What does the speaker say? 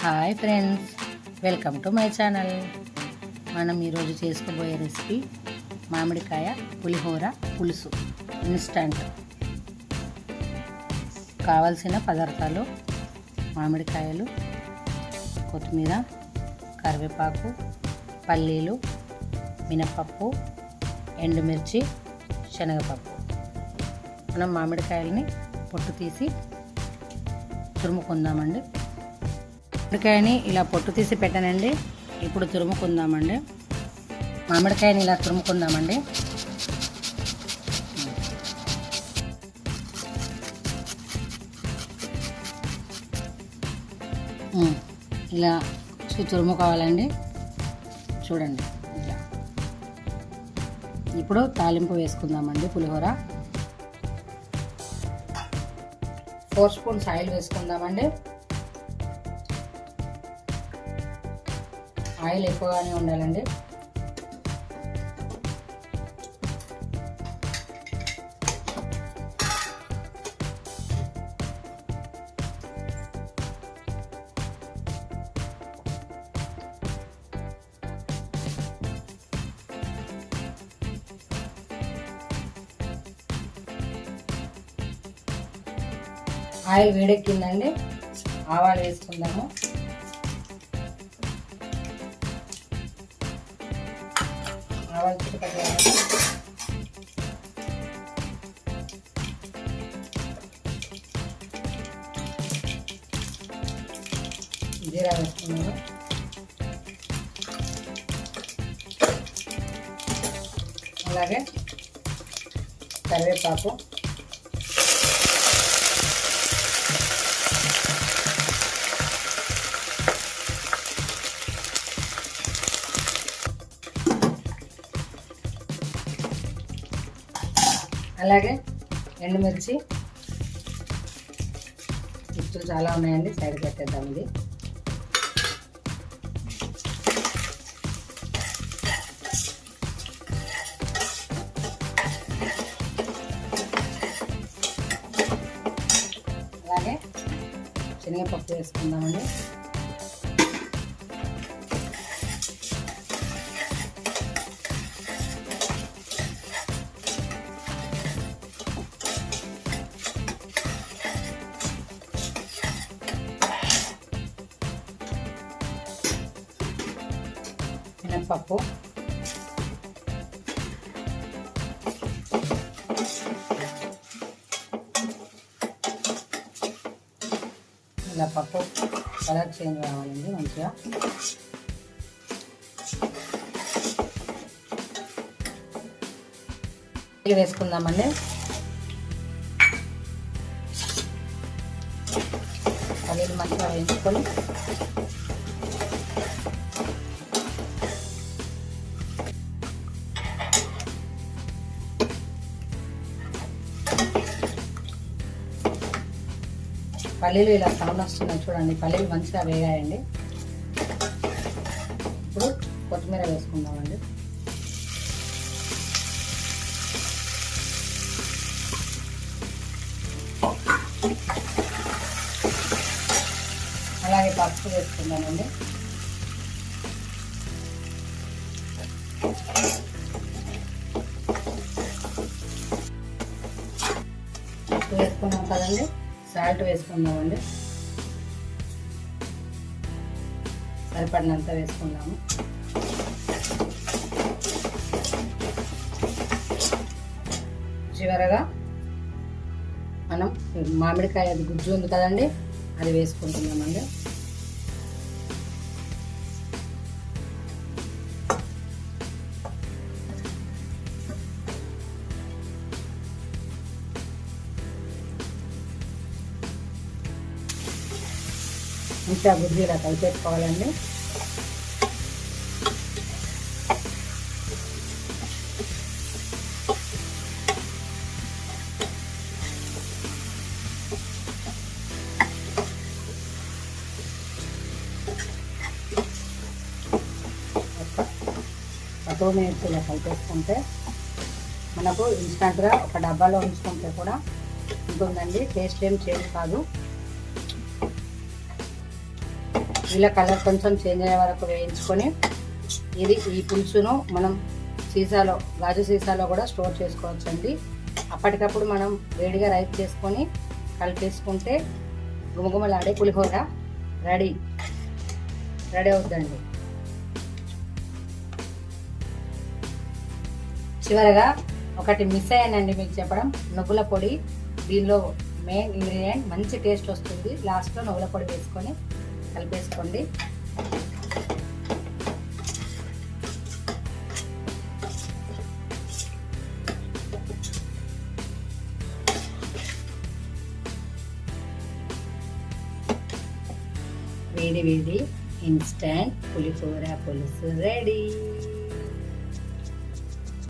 Hi friends, welcome to my channel. మనం ఈరోజు చేసుకోబోయే రెసిపీ మామిడికాయ పులిహోర పులుసు ఇన్స్టంట్. కావలసిన పదార్థాలు మామిడికాయలు, కొత్తిమీర, కరివేపాకు, పల్లీలు, మినపప్పు, ఎండుమిర్చి, శనగపప్పు. మనం మామిడికాయలని పొట్టు తీసి తురుముకుందామండి. మామిడికాయని ఇలా పొట్టు తీసి పెట్టానండి. ఇప్పుడు తురుముకుందామండి. మామిడికాయని ఇలా తురుముకుందామండి. ఇలా తురుముకోవాలండి. చూడండి ఇలా. ఇప్పుడు తాలింపు వేసుకుందామండి. పులిహోర 4 స్పూన్స్ ఆయిల్ వేసుకుందామండి. ఆయిల్ ఎక్కువగానే ఉండాలండి. ఆయిల్ వేడెక్కిందండి. ఆవాలు వేసుకుందాము. ఆవాలు చిటపటలాడాలి. జీరా వేసుకున్నాము. అలాగే కరివేపాకు, అలాగే ఎండుమిర్చి. మిర్చులు చాలా ఉన్నాయండి, సైడ్ పెట్టేద్దాం. ఇది అలాగే శనగపప్పు వేసుకుందామండి. మినపప్పు, ఇలా పప్పు కలర్ చేంజ్ కావాలండి మంచిగా. ఇది వేసుకుందామండి. పల్లీలు మంచిగా వేయించుకొని పల్లీలు ఇలా సౌండ్ వస్తున్నాయి చూడండి. పల్లీలు మంచిగా వేగాయండి. ఇప్పుడు కొత్తిమీర వేసుకుందామండి. అలాగే పసుపు వేసుకుందామండి. పసుపు వేసుకున్నాం కదండి. సాల్ట్ వేసుకుందామండి. సరిపడినంత వేసుకుందాము. చివరగా మనం మామిడికాయ అది గుజ్జు ఉంది కదండి, అది వేసుకుంటున్నామండి. ఇంకా గుజ్జు ఇలా కలిపేసుకోవాలండి. ఒక 2 మినిట్స్ ఇలా కలిపేసుకుంటే మనకు ఇన్స్టంట్గా ఒక డబ్బాలో ఉంచుకుంటే కూడా ఉంటుందండి. టేస్ట్ ఏం చేంజ్ కాదు. ఇలా కలర్ కొంచెం చేంజ్ అయ్యే వరకు వేయించుకొని ఈ పులుసును మనం సీసాలో గాజు సీసాలో కూడా స్టోర్ చేసుకోవచ్చండి. అప్పటికప్పుడు మనం వేడిగా రైస్ చేసుకొని కలిపేసుకుంటే గుమగుమలాడే పులిహోర రెడీ అవుతుందండి. చివరగా ఒకటి మిస్ అయ్యానండి మీకు చెప్పడం, నువ్వుల పొడి. దీనిలో మెయిన్ ఇంగ్రీడియంట్, మంచి టేస్ట్ వస్తుంది. లాస్ట్లో నువ్వుల పొడి వేసుకొని కలిపేసుకోండి. వేడి వేడి ఇన్స్టంట్ పులిహోర పులుసు రెడీ.